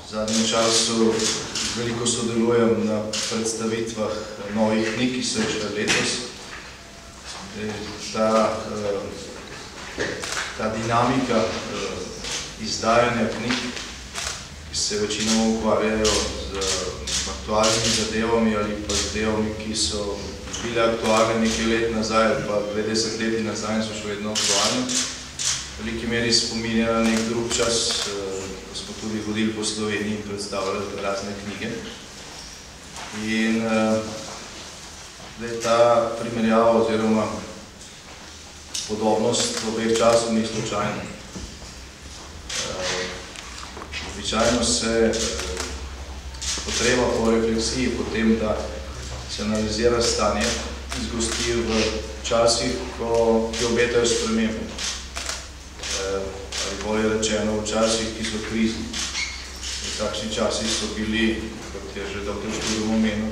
V zadnjem času veliko sodelujem na predstavitvah novih knjig, ki so išle letos. Ta dinamika izdajanja knjig, ki se večinoma ukvarjajo z aktualnimi zadevami ali pa zadevami, ki so bile aktualne nekaj let nazaj ali pa 20 leti nazaj in so še vedno aktualne. V veliki meri spominja na nek drug čas, ko smo tudi hodili po Sloveniji in predstavljali razne knjige. In ta primerjava oziroma podobnost obeh časov ni slučajna. Običajno se potreba po refleksiji, po tem, da se analizira stanje, izgosti v časih, ki obetajo spremembe. Ali bolje rečeno, v časih, ki so krizni. Takšni časi so bili, kot je že dr. Šturm omenil,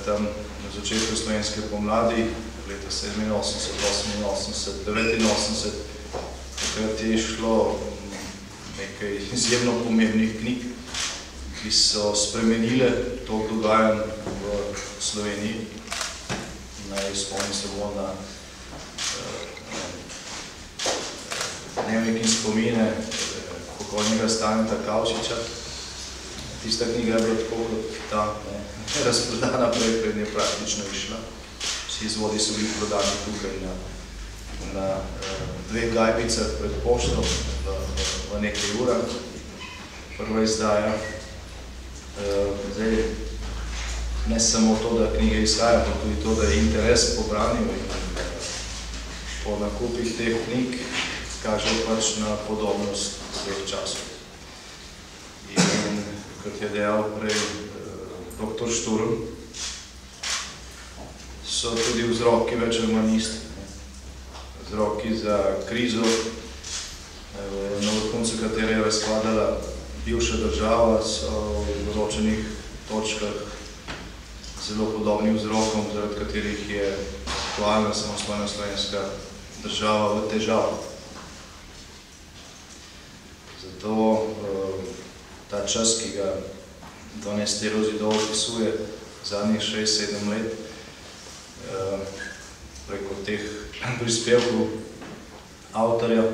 tam na začetku slovenske pomladi, leta 87, 88, 89, takrat je šlo nekaj izjemno pomembnih knjig, ki so spremenile to dogajanj v Sloveniji. Naj spomnim samo na Dnevnik in spomine pokojnega Staneta Kavčiča. Tista knjiga je bila tako kot ta razprodana prej je praktično išla. Vsi izvodi so bili prodani tukaj na dveh gajbicah pred pošto v nekaj urah. Prva izdaja. Zdaj, ne samo to, da knjige izhaja, pa tudi to, da je interes po branju in po nakupih teh knjig, kaže pač na podobnost dveh časov. In kot je dejal prej dr. Šturm, so tudi vzroki več ali manj isti. Vzroki za krizo, na vrhuncu katere je razpadala bivša država, so v določenih točkah zelo podobni vzrokom, zaradi katerih je aktualna samostojna slovenska država v težavah. Zato ta čas, ki ga 12 zidov opisuje zadnjih 6-7 let, preko teh prispevkov avtorja,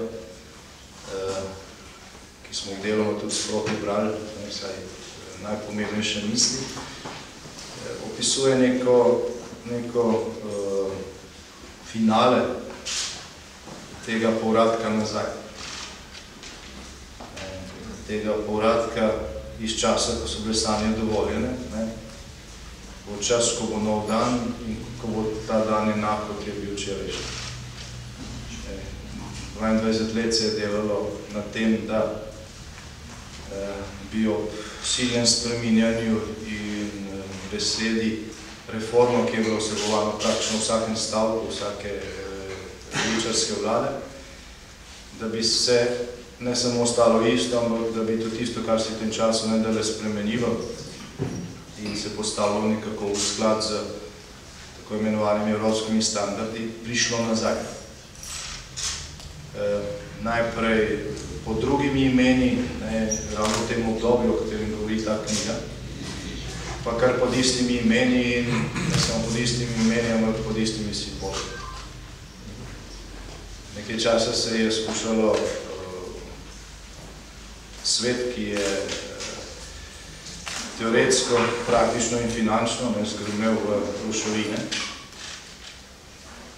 ki smo jih deloma tudi sproti brali, vsaj najpomembnejše misli, opisuje neko finale tega povratka nazaj. Tega povratka iz časa, ko so bile sanje dovoljene, v čas, ko bo nov dan in ko bo ta dan enak, kot je bil včerajšnji. 22 let se je delalo na tem, da bi ob silnem spreminjanju in besedi reformo, ki je bilo vsebovano praktično v vsakem stavku, vsake levičarske vlade, da bi se ne samo ostalo isto, ampak da bi tudi tisto, kar se v tem času nedale spremenilo in se postavilo nekako v sklad z tako imenovanimi evropskimi standardi, prišlo nazaj. Najprej pod drugimi imeni, ravno v tem obdobju, o katerem govori ta knjiga, pa kar pod istimi imeni in ne samo pod istimi imeni, ampak pod istimi simboli. Nekaj časa se je skušalo svet, ki je teoretsko, praktično in finančno zgrmel v ruševine.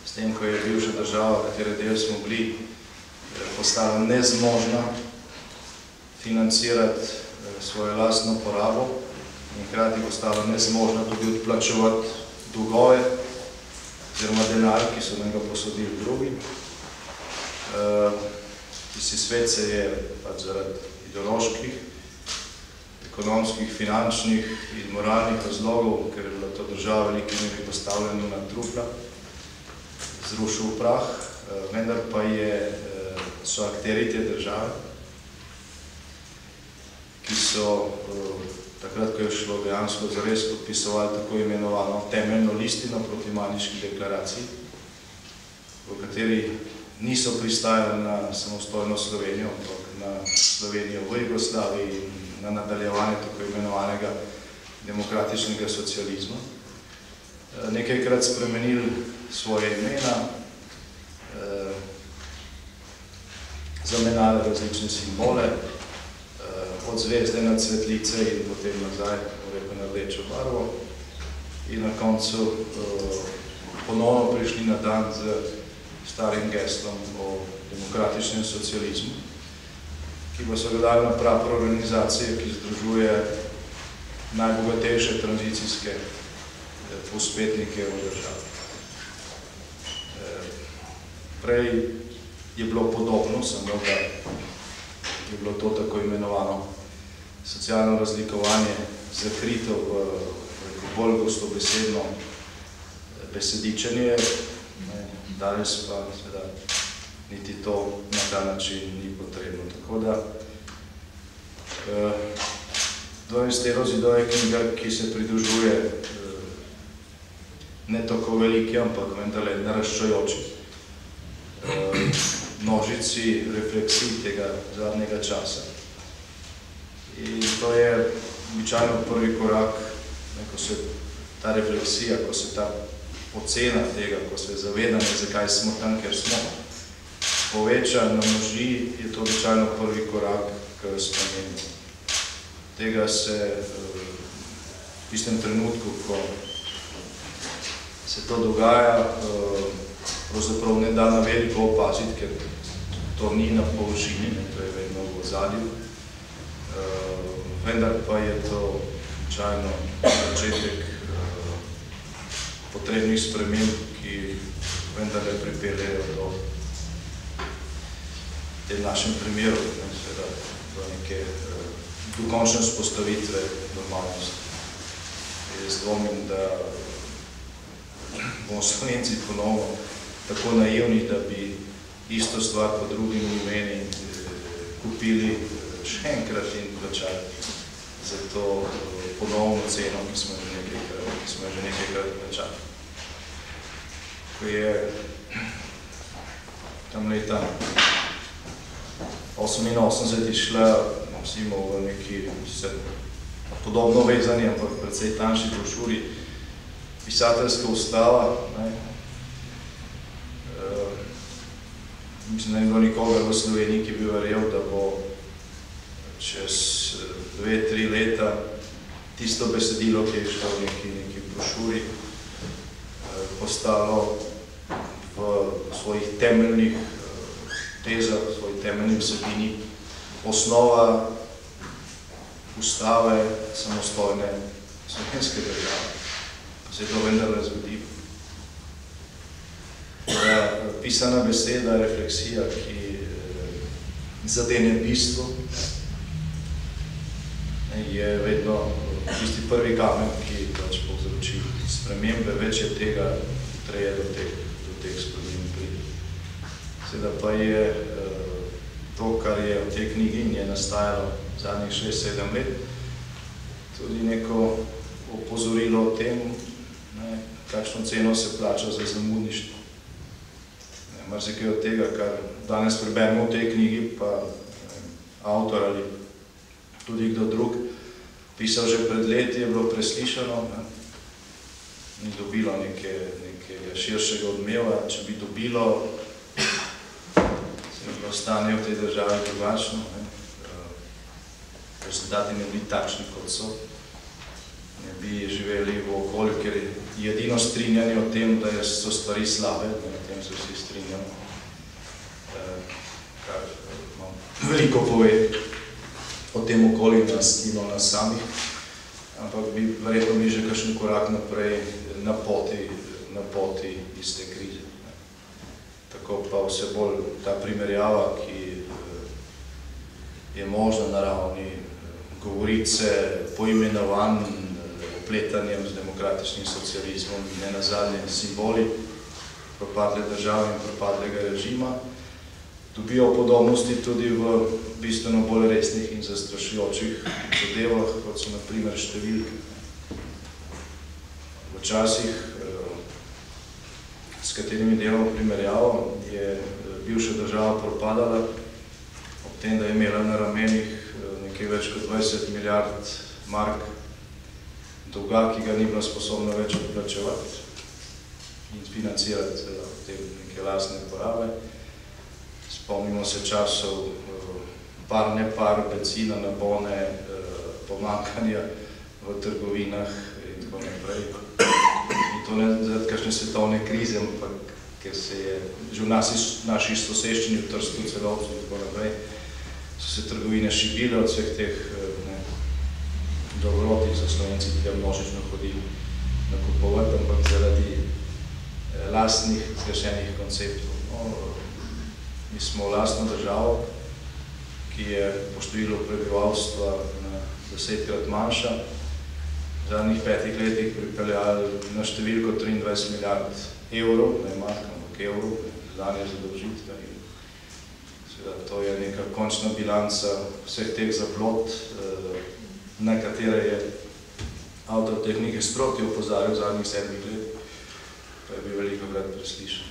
S tem, ko je bivša država, katere del smo bili, postala nezmožna financirati svojo lastno porabo in hkrati postala nezmožna tudi odplačevati dolgove oziroma denar, ki so nam ga posodili drugi. Tisti svet se je zaradi ideoloških, ekonomskih, finančnih in moralnih razlogov, ker je bila to država velike meri postavljena na trupla, zrušil v prah, vendar pa so akteri te države, ki so takrat, ko je šlo dejansko zares, podpisovali tako imenovano temeljno listino proti Majniški deklaraciji, v kateri niso pristajali na samostojno Slovenijo, ampak na Slovenijo v Jugoslaviji in na nadaljevanje tako imenovanega demokratičnega socializma. Nekajkrat spremenili svoje imena, zamenjali različne simbole, od zvezde na cvetlice in potem nazaj na rdečo barvo in na koncu ponovno prišli na dan z starim geslom o demokratičnem socializmu, ki pa so ga dali na prapor organizacije, ki združuje najbogatejše tranzicijske povzpetnike v državi. Prej je bilo podobno, samo da je bilo to tako imenovano socialno razlikovanje zakrito v bolj gostobesedno besedičenje, danes pa seveda niti to na ta način ni potrebno. Tako da 12. Zidov je knjiga, ki se pridružuje ne tako veliki, ampak vendarle naraščajoči množici refleksij tega zadnjega časa. In to je običajno prvi korak, ko se ta refleksija, ko se ta ocena tega, ko se zavedanje, zakaj smo tam, ker smo, poveča, namnoži, je to običajno prvi korak k spremembi. Tega se v istem trenutku, ko se to dogaja, pravzaprav ne da na veliko opaziti, ker to ni na površini, to je vedno v ozadju. Vendar pa je to običajno začetek potrebnih sprememb, ki vendarle pripeljejo do tem našem primeru, do neke dokončne vzpostavitve normalnosti. Jaz dvomim, da bomo Slovenci ponovno tako naivni, da bi isto stvar po drugim imeni kupili še enkrat in plačali za to ponovno ceno, ki smo že nekajkrat plačali. Ko je tam leta 88 išla v neki podobno vezanje, ampak precej tanjši brošuri, pisateljska ustava. Mislim, da ni bilo nikoga v Sloveniji, ki bi verjel, da bo čez 2-3 leta tisto besedilo, ki je šlo v neki brošuri, postalo v svojih temeljnih tezah, v svojih temeljnih vsebini osnova ustave samostojne slovenske države. Pa se je to vendarle zgodilo. Pisana beseda, refleksija, ki zadene bistvo, je vedno tisti prvi kamen, ki povzroči spremembe, več je tega, treje do teh sprememb pride. Seveda pa je to, kar je v tej knjigi in je nastajalo zadnjih 6-7 let, tudi neko opozorilo o tem, kakšno ceno se plača za zamudništvo. Marsikaj od tega, kar danes preberemo v tej knjigi, pa avtor ali tudi kdo drug pisal že pred leti, je bilo preslišano, ni dobilo nekega širšega odmeva. Če bi dobilo, se bilo stanje v tej državi drugačno, rezultati ne bi takšni, kot so. Ne bi živeli v okolju, ker je edino strinjanje o tem, da so stvari slabe, o tem se vsi strinjamo, kar veliko pove o tem okolju nas in o nas samih, ampak verjetno bi že kakšen korak naprej na poti iz te krize. Tako pa vse bolj ta primerjava, ki je možna na ravni govorice, poimenovanj, opletanjem z demokratičnim socializmom, ne nazadnje simboli propadle države in propadlega režima, dobijo podobnosti tudi v bistveno bolj resnih in zastrašujočih zadevah, kot so na primer številke. V časih, s katerimi delamo primerjavo, je bivša država propadala, ob tem, da je imela na ramenih nekaj več kot 20 milijard mark dolga, ki ga ni bilo sposobno več odplačevati in financirati te neke lastne porabe. Spomnimo se časov par benzina na bone, pomanjkanja v trgovinah in tako naprej. In to ne zaradi kakšne svetovne krize, ampak ker se je že v naši soseščini, v Trstu, Celovcu in tako naprej, so se trgovine šibile od vseh teh dobrot, so Slovenci tega množično hodili nakupovati, ampak zaradi lastnih zgrešenih konceptov. Mi smo lastno državo, ki je po številu prebivalstva 10-krat manjša, v zadnjih 5 letih pripeljali na številko 23 milijard evrov, ne mark, ampak evrov, zadnje zadolžitve. Seveda, to je neka končna bilanca vseh teh zablod, na katere je avtor te knjige sproti opozarjal v zadnjih 7 letih, pa je bil velikokrat preslišan.